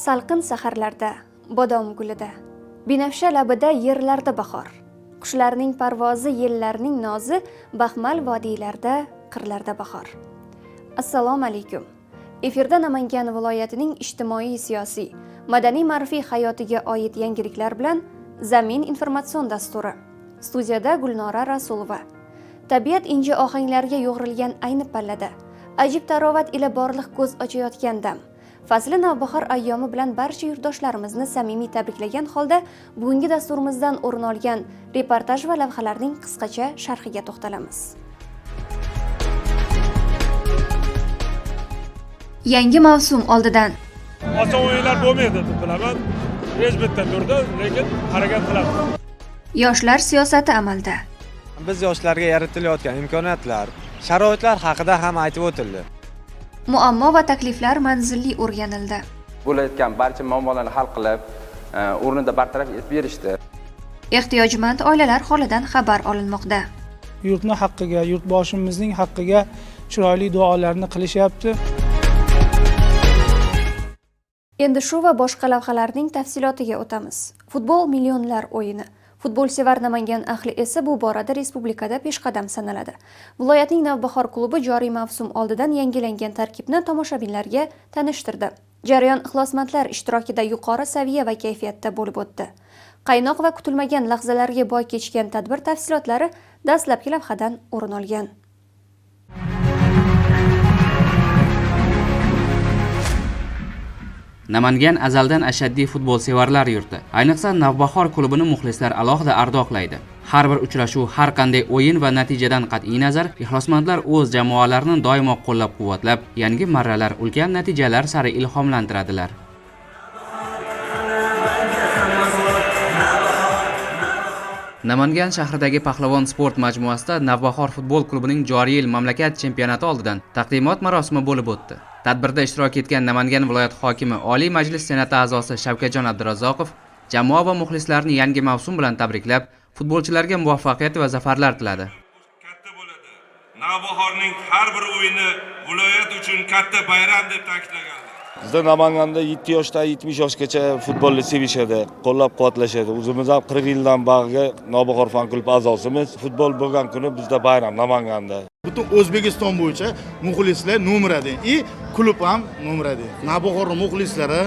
Salqin saharlarda, bodom gulida, binafsha labida yerlarda bahor. Qushlarning parvozi, yellarning nozi, baxmal vodiylarda, qirlarda bahor. Assalomu alaykum. Efirda Namangan viloyatining ijtimoiy, siyosiy, madaniy-ma'rifiy hayotiga oid yangiliklar bilan Zamin informatsion dasturi. Studiyada Gulnora Rasulova. Tabiat inji ohanglarga yo'g'rilgan ayni pallada, ajib tarovat ila borliq ko'z ochayotgan dam. Fasli navbahor ayyomi bilan barcha yurtdoshlarimizni samimiy tabriklagan holda bugungi dasturimizdan o'rin olgan reportaj va lavhalarning qisqacha sharhiga to'xtalamiz. Yangi mavsum oldidan oson o'yinlar bo'lmaydi deb bilaman. Hech bitta turda, lekin harakat qilamiz. Yoshlar siyosati amalda. Biz yoshlarga yaratilayotgan imkoniyatlar, sharoitlar haqida ham aytib o'tildi. Muammo va takliflar manzilli o'rganildi. Bo'layotgan barcha muammolarni hal qilib, o'rnida bartaraf etib berishdi. Ehtiyojmand oilalar holidan xabar olinmoqda. Yurtni haqqiga, yurtboshimizning haqqiga chiroyli duolarni qilishyapti. Endi shu va boshqa lavhalarning tafsilotiga o'tamiz. Futbol millionlar o'yini. Futbolsevar Namangan ahli esa bu borada respublikada peshqadam sanaladi. Viloyatning Navbahor klubi joriy mavsum oldidan yangilangan tarkibni tomoshabinlarga tanishtirdi. Jarayon ixlosmandlar ishtirokida yuqori saviya va kayfiyatda bo'lib o'tdi. Qaynoq va kutilmagan lahzalarga boy kechgan tadbir tafsilotlari dastlabki lavhadan o'rin olgan. Namangan azaldan ashaddiy futbolsevarlar yurti. Ayniqsa Navbahor klubini muxlislar alohida ardoqlaydi. Har bir uchrashuv, har qanday o'yin va natijadan qat'iy nazar, ixlosmandlar o'z jamoalarini doimo qo'llab-quvvatlab, yangi marralar, ulkan natijalar sari ilhomlantiradilar. Namangan shahridagi Pahlavon sport majmuasida Navbahor futbol klubining joriy yil mamlakat chempionati oldidan taqdimot marosimi bo'lib o'tdi. Tadbirda ishtirok etgan Namangan viloyat hokimi, Oliy Majlis Senati a'zosi Shavkatjon Abdurazzoqov jamoa va muxlislarni yangi mavsum bilan tabriklab, futbolchilarga muvaffaqiyat va zafarlar tiladi. Katta bo'ladi. Navbahorning har bir o'yini viloyat uchun katta bayram deb ta'kidlaganlar. Bizda Namanganda 7 yoshdan 70 yoshgacha futbolni sevishadi, qo'llab-quvvatlashadi. O'zimiz ham 40 yildan beri Navbahor fan klubi a'zosimiz. Futbol bo'lgan kuni bizda bayram Namanganda. Butun O'zbekiston bo'yicha muxlislar no'mradi, klub ham no'mradi. Navbahor muxlislari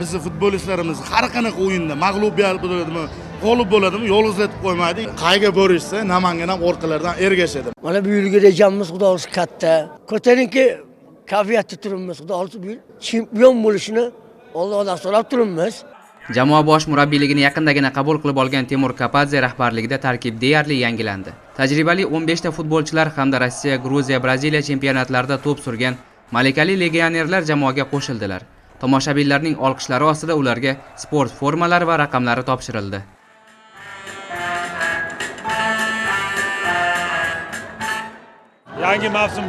bizni futbolistlarimiz har qanaqa o'yinda mag'lubiyat bo'ladimi, g'olib bo'ladimi, yolg'izlatib qo'ymaydi. Qayga borishsa Namangan ham orqalaridan ergashadi. Mana bu yilgi rejamiz xudosi katta. Ko'tarinki kayfiyatda turibmiz. Xudosi bu yil chempion bo'lishini Allohdan so'rab turibmiz. Jamoa bosh murabbiyligini yaqindagina qabul qilib olgan Temur Kapadze rahbarligida tarkib deyarli yangilandi. Tajribali 15 ta futbolchilar hamda Rossiya, Gruziya, Braziliya chempionatlarida to'p surgan malakali legionerlar jamoaga qo'shildilar. Tomoshabinlarning olqishlari ostida ularga sport formalari va raqamlari topshirildi. Yangi mavsum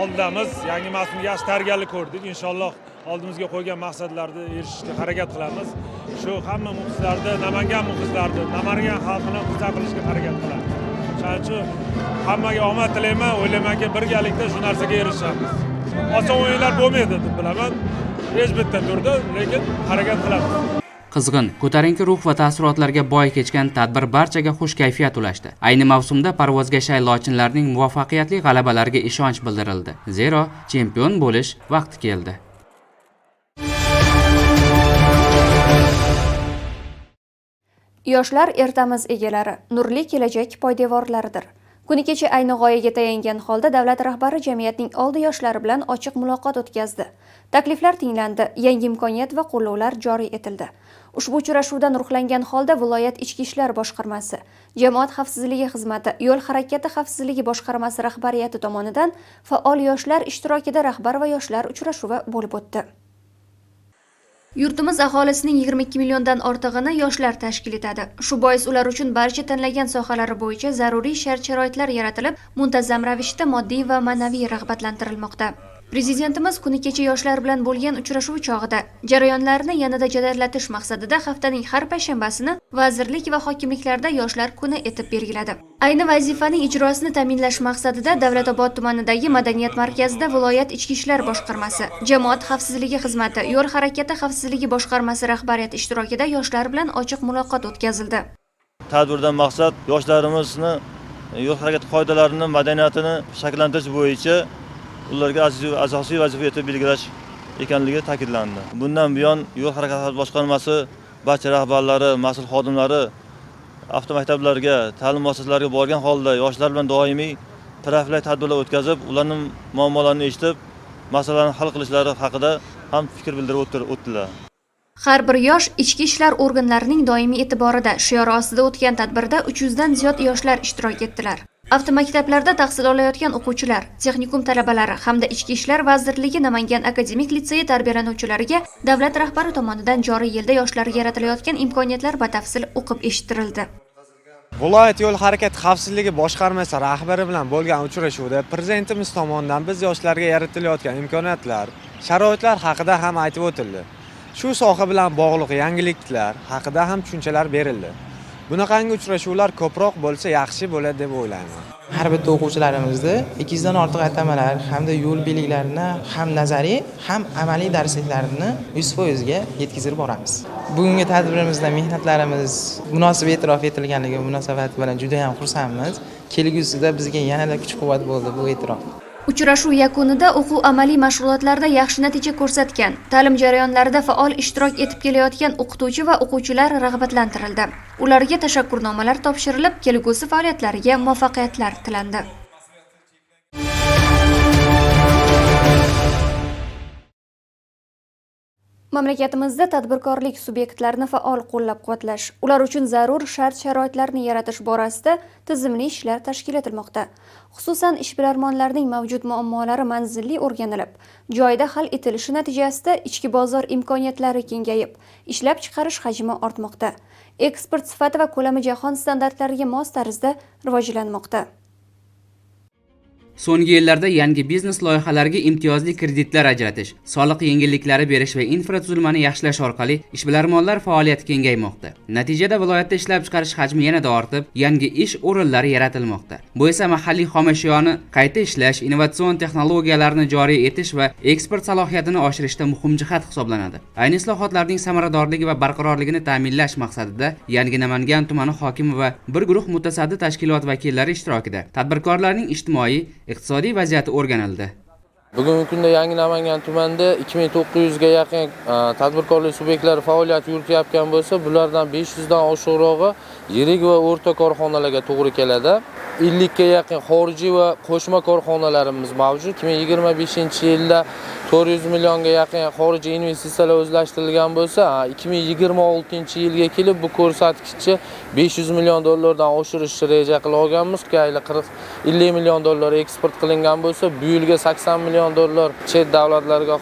oldamiz. Yangi mavsumga yaxshi tayyorgarlik ko'rdik. Inshaalloh oldimizga qo'ygan maqsadlarga erishishga harakat qilamiz. Shu hamma muxlislarni, Namangan muxlislarni, Namangan xalqini xursand qilishga harakat qilamiz. Shuning uchun hammaga omad tilayman, o'ylaymanki birgalikda shu narsaga erishamiz. Oson o'yinlar bo'lmaydi deb bilaman. Hech bitta turda, lekin harakat qilamiz. Qizg'in, ko'tarinki ruh va taassurotlarga boy kechgan tadbir barchaga xush kayfiyat ulashdi. Ayni mavsumda parvozga shay lochinlarning muvaffaqiyatli g'alabalariga ishonch bildirildi. Zero, chempion bo'lish vaqti keldi. Yoshlar ertamiz egalari, nurli kelajak poydevorlaridir. Kuni kecha ayni g'oyaga tayangan holda davlat rahbari jamiyatning oldi yoshlari bilan ochiq muloqot o'tkazdi. Takliflar tinglandi, yangi imkoniyat va qo'llovlar joriy etildi. Ushbu uchrashuvdan ruhlangan holda viloyat ichki ishlar boshqarmasi, jamoat xavfsizligi xizmati, yo'l harakati xavfsizligi boshqarmasi rahbariyati tomonidan faol yoshlar ishtirokida rahbar va yoshlar uchrashuvi bo'lib o'tdi. Yurtimiz aholisining 22 milliondan ortig'ini yoshlar tashkil etadi. Shu bois ular uchun barcha tanlagan sohalari bo'yicha zaruriy shart-sharoitlar yaratilib, muntazam ravishda moddiy va ma'naviy rag'batlantirilmoqda. Prezidentimiz kuni kecha yoshlar bilan bo'lgan uchrashuv chog'ida jarayonlarni yanada jadallatish maqsadida haftaning har payshanbasini vazirlik va hokimliklarda yoshlar kuni etib belgiladi. Ayni vazifaning ijrosini ta'minlash maqsadida Davlatobod tumanidagi madaniyat markazida viloyat ichki ishlar boshqarmasi, jamoat xavfsizligi xizmati, yo'l harakati xavfsizligi boshqarmasi rahbariyati ishtirokida yoshlar bilan ochiq muloqot o'tkazildi. Tadbirdan maqsad yoshlarimizni yo'l harakati qoidalarini, madaniyatini shakllantirish bo'yicha ularga asosiy vazifa etib belgilash ekanligi ta'kidlandi. Bundan buyon yo'l harakati boshqarmasi barcha rahbarlari, mas'ul xodimlari avtomaktablarga, ta'lim muassasalariga borgan holda yoshlar bilan doimiy profilak tadbirlar o'tkazib, ularning muammolarini eshitib, masalalarni hal qilishlari haqida ham fikr bildirib o'tdilar. Har bir yosh ichki ishlar organlarining doimiy e'tiborida shiori ostida o'tgan tadbirda 300 dan ziyod yoshlar ishtirok etdilar. Avtomaktablarda tahsil olayotgan o'quvchilar, texnikum talabalari hamda Ichki ishlar vazirligi Namangan akademik litseyi tarbiyalanuvchilariga davlat rahbari tomonidan joriy yilda yoshlarga yaratilayotgan imkoniyatlar batafsil o'qib eshittirildi. Viloyat yo'l harakati xavfsizligi boshqarmasi rahbari bilan bo'lgan uchrashuvda prezidentimiz tomonidan biz yoshlarga yaratilayotgan imkoniyatlar, sharoitlar haqida ham aytib o'tildi. Shu soha bilan bog'liq yangiliklar haqida ham tushunchalar berildi. Bunaqangi uchrashuvlar ko'proq bo'lsa yaxshi bo'ladi deb o'ylayman. Har bitta o'quvchilarimizni 200 dan ortiq atamalar hamda yo'l belgilarini ham nazariy, ham amaliy darsliklarini 100% ga yetkazib boramiz. Bugungi tadbirimizda mehnatlarimiz munosib e'tirof etilganligi munosabati bilan juda ham xursandmiz. Kelgusida bizga yanada kuch-quvvat bo'ldi bu e'tirof. Uchrashuv yakunida o'quv amaliy mashg'ulotlarda yaxshi natija ko'rsatgan, ta'lim jarayonlarida faol ishtirok etib kelayotgan o'qituvchi va o'quvchilar rag'batlantirildi. Ularga tashakkurnomalar topshirilib, kelgusi faoliyatlariga muvaffaqiyatlar tilandi. Mamlakatimizda tadbirkorlik subyektlarini faol qo'llab-quvvatlash, ular uchun zarur shart-sharoitlarni yaratish borasida tizimli ishlar tashkil etilmoqda. Xususan, ishbilarmonlarning mavjud muammolari manzilli o'rganilib, joyida hal etilishi natijasida ichki bozor imkoniyatlari kengayib, ishlab chiqarish hajmi ortmoqda. Eksport sifati va ko'lami jahon standartlariga mos tarzda rivojlanmoqda. So'nggi yillarda yangi biznes loyihalariga imtiyozli kreditlar ajratish, soliq yengilliklari berish va infratuzilmani yaxshilash orqali ishbilarmonlar faoliyati kengaymoqda. Natijada viloyatda ishlab chiqarish hajmi yanada ortib, yangi ish o'rinlari yaratilmoqda. Bu esa mahalliy xomashiyoni qayta ishlash, innovatsion texnologiyalarni joriy etish va eksport salohiyatini oshirishda muhim jihat hisoblanadi. Ayni islohotlarning samaradorligi va barqarorligini ta'minlash maqsadida yangi Namangan tumani hokimi va bir guruh mutasaddi tashkilot vakillari ishtirokida tadbirkorlarning ijtimoiy iqtisodiy vaziyati o'rganildi. Bugungi kunda yangi Namangan tumanida 2900 ga yaqin tadbirkorlik subyektlari faoliyat yuritayotgan bo'lsa, bulardan 500 dan oshiqrog'i yirik va o'rta korxonalarga to'g'ri keladi. 50 ga yaqin xorijiy va qo'shma korxonalarimiz mavjud. 2025-yilda 400 millionga yaqin xorijiy investitsiyalar o'zlashtirilgan bo'lsa, 2026-yilga kelib bu ko'rsatkichni 500 million dollardan oshirish reja qilib olganmiz. Ayli 40-50 million dollar eksport qilingan bo'lsa, bu yilga 80 million dollar chet davlatlarga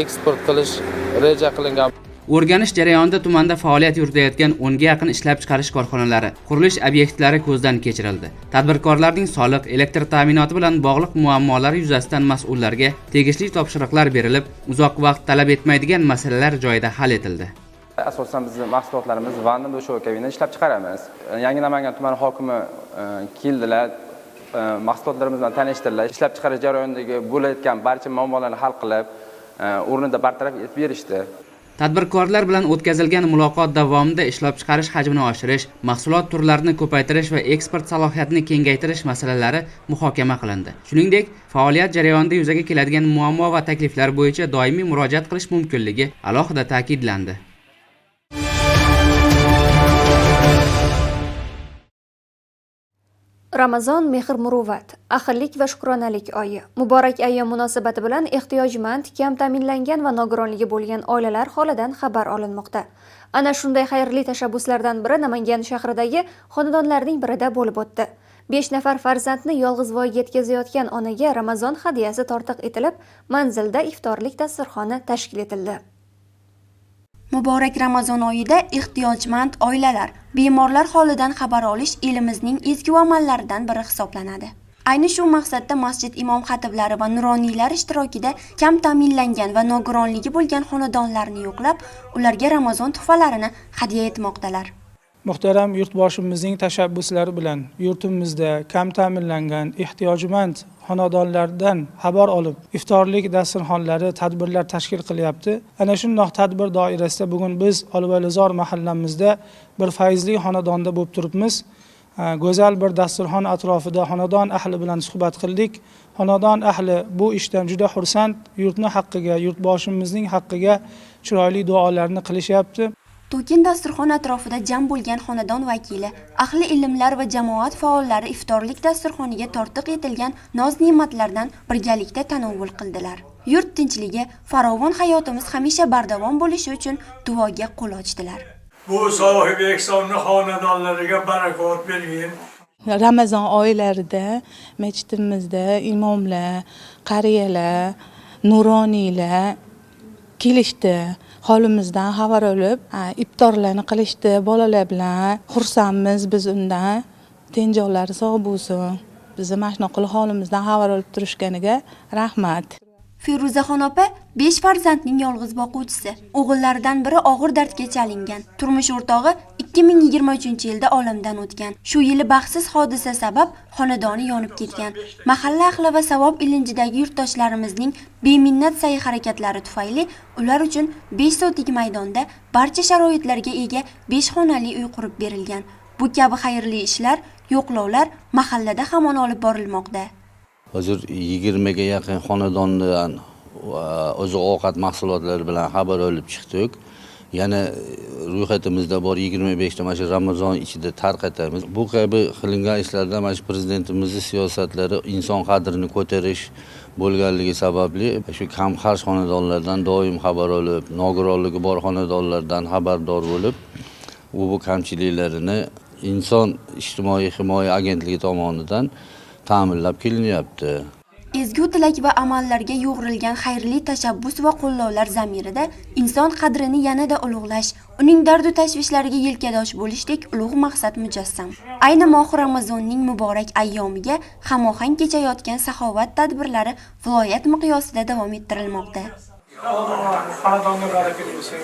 eksport qilish reja qilingan. O'rganish jarayonida tumanda faoliyat yuritayotgan 10 ga yaqin ishlab chiqarish korxonalari, qurilish obyektlari ko'zdan kechirildi. Tadbirkorlarning soliq, elektr ta'minoti bilan bog'liq muammolari yuzasidan mas'ullarga tegishli topshiriqlar berilib, uzoq vaqt talab etmaydigan masalalar joyida hal etildi. Asosan biz mahsulotlarimiz vanna do'shoq kavini ishlab chiqaramiz. Yangi Namangan tumani hokimi keldilar, mahsulotlarimiz bilan tanishtirdilar, ishlab chiqarish jarayonidagi bo'layotgan barcha muammolarni hal qilib, o'rnida bartaraf etib berishdi. Tadbirkorlar bilan o'tkazilgan muloqot davomida ishlab chiqarish hajmini oshirish, mahsulot turlarini ko'paytirish va eksport salohiyatini kengaytirish masalalari muhokama qilindi. Shuningdek, faoliyat jarayonida yuzaga keladigan muammo va takliflar bo'yicha doimiy murojaat qilish mumkinligi alohida ta'kidlandi. Ramazon mehr-muruvvat, ahillik va shukronalik oyi. Muborak ayyom munosabati bilan ehtiyojmand, kam ta'minlangan va nogironligi bo'lgan oilalar holidan xabar olinmoqda. Ana shunday xayrli tashabbuslardan biri Namangan shahridagi xonadonlarning birida bo'lib o'tdi. 5 nafar farzandni yolg'iz voyaga yetkazayotgan onaga Ramazon hadyasi tortiq etilib, manzilda iftorlik dasturxoni tashkil etildi. Muborak Ramazon oyida ehtiyojmand oilalar, bemorlar holidan xabar olish elimizning ezgu amallaridan biri hisoblanadi. Ayni shu maqsadda masjid imom xatiblari va nuroniylar ishtirokida kam ta'minlangan va nogironligi bo'lgan xonadonlarni yo'qlab, ularga Ramazon tuhfalarini hadya etmoqdalar. Muhtaram yurtboshimizning tashabbuslari bilan yurtimizda kam ta'minlangan ehtiyojmand xonadonlardan xabar olib, iftorlik dasturxonlari, tadbirlar tashkil qilyapti. Ana shundoq tadbir doirasida bugun biz Olivalizor mahallamizda bir fayzli xonadonda bo'lib turibmiz. Go'zal bir dasturxon atrofida xonadon ahli bilan suhbat qildik. Xonadon ahli bu ishdan juda xursand, yurtni haqqiga, yurtboshimizning haqqiga chiroyli duolarni qilishyapti. To'kin dasturxon atrofida jam bo'lgan xonadon vakili, ahli ilmlar va jamoat faollari iftorlik dasturxoniga tortiq etilgan noz-ne'matlardan birgalikda tanovvul qildilar. Yurt tinchligi, farovon hayotimiz hamisha bardavom bo'lishi uchun duoga qo'l ochdilar. Bu sohibi ehsonni xonadonlariga barakot bergin. Ramazon oylarida masjidimizda imomlar, qariyalar, nuroniylar kelishdi. Holimizdan xabar olib, iftorlarni qilishdi bolalar bilan. Xursandmiz biz undan. Tenjoqlari sog' bo'lsin. Bizni mana shunaqa holimizdan xabar olib turishganiga rahmat. Feruzaxon opa 5 farzandning yolg'iz boquvchisi. O'g'illaridan biri og'ir dardga chalingan. Turmush o'rtog'i 2023-yilda olamdan o'tgan. Shu yili baxtsiz hodisa sabab xonadoni yonib ketgan. Mahalla ahli va savob ilinjidagi yurtdoshlarimizning beminnat sa'y-harakatlari tufayli ular uchun 5 sotik maydonda barcha sharoitlarga ega 5 xonali uy qurib berilgan. Bu kabi xayrli ishlar, yo'qlovlar mahallada hamon olib borilmoqda. Hozir 20 ga yaqin xonadondan oziq-ovqat mahsulotlari bilan xabar olib chiqdik. Yana ro'yxatimizda bor 25 ta mana shu Ramazon ichida tarqatamiz. Bu kabi qilingan ishlarda mana shu prezidentimizning siyosatlari inson qadrini ko'tarish bo'lganligi sababli shu kamqarsh xonadonlardan doim xabar olib, nogironligi bor xonadonlardan xabardor bo'lib, bu kamchiliklarini inson ijtimoiy himoya agentligi tomonidan ta'minlab kelinyapti. Ezgu tilak va amallarga yo'g'rilgan xayrli tashabbus va qo'llovlar zamirida inson qadrini yanada ulug'lash, uning dardu tashvishlariga yelkadosh bo'lishdek ulug' maqsad mujassam. Ayni moh Ramazonning muborak ayyomiga hamohang kechayotgan saxovat tadbirlari viloyat miqyosida davom ettirilmoqda. Xonadonga baraka bo'lsin.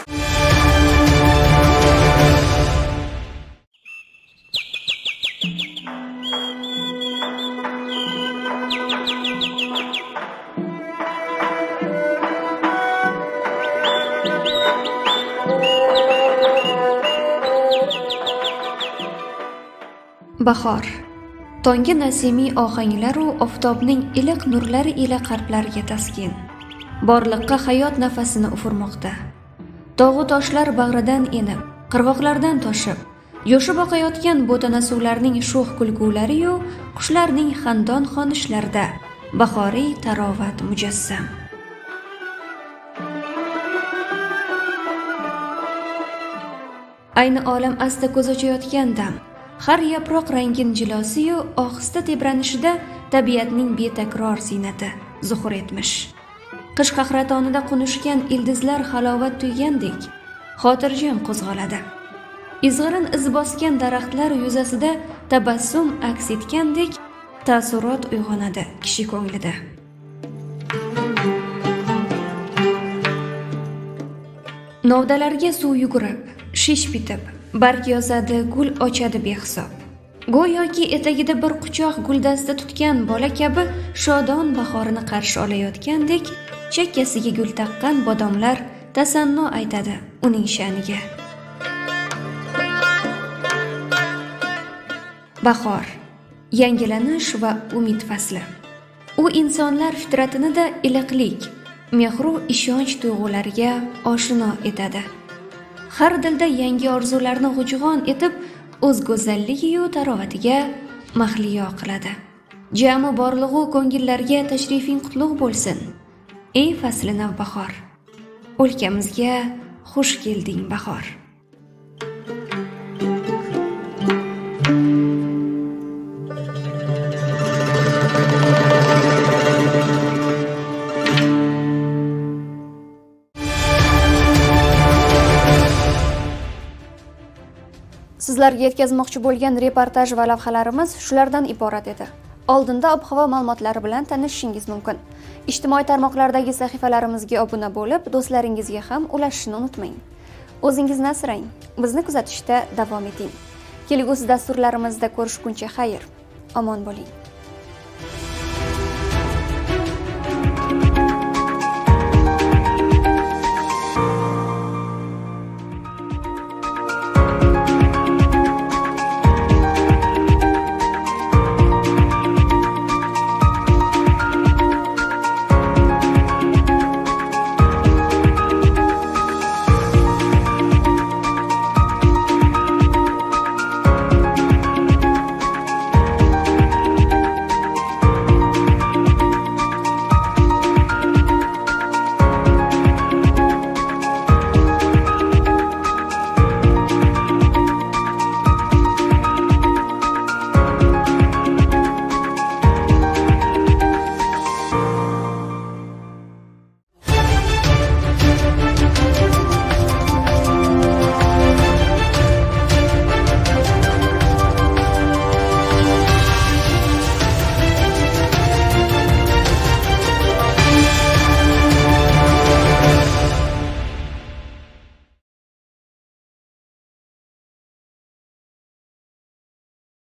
Bahor. Tonggi nasimiy ohanglar u oftobning iliq nurlari ila qalblarga taskin. Borliqqa hayot nafasini ufurmoqda. Tog'u toshlar bag'ridan enib, qirg'oqlardan toshib, yo'shib oqayotgan bo'tana suvlarning sho'x kulgulari yu qushlarning xandon xonishlarida bahoriy tarovat mujassam. Ayni olam asta ko'z ochayotgan dam. Har yaproq rangin jilosiyu ohista tebranishida tabiatning betakror ziynati zuhur etmish. Qish qahratonida qo'nishgan ildizlar halovat tuygandek xotirjam qo'zg'aladi. Izg'irin iz bosgan daraxtlar yuzasida tabassum aks etgandek taassurot uyg'onadi kishi ko'nglida. Novdalarga suv yugurib, shish bitib, barg yozadi, gul ochadi behisob. Go'yoki etagida bir quchoq guldasta tutgan bola kabi shodon bahorini qarshi olayotgandek, chakkasiga gul taqqan bodomlar tasanno aytadi uning sha'niga. Bahor, yangilanish va umid fasli. U insonlar fitratinida iliqlik, mehru ishonch tuyg'ulariga oshino etadi. Har dilda yangi orzularni g'ujg'on etib, o'z go'zalligi-yu tarovatiga mahliyo qiladi. Jami borlig'u ko'ngillarga tashrifing qutlug' bo'lsin. Ey fasli navbahor, o'lkamizga xush kelding bahor. Sizlarga yetkazmoqchi bo'lgan reportaj va lavhalarimiz shulardan iborat edi. Oldinda ob-havo ma'lumotlari bilan tanishishingiz mumkin. Ijtimoiy tarmoqlardagi sahifalarimizga obuna bo'lib, do'stlaringizga ham ulashishni unutmang. O'zingizni asrang, bizni kuzatishda davom eting. Kelgusi dasturlarimizda ko'rishguncha xayr, omon bo'ling.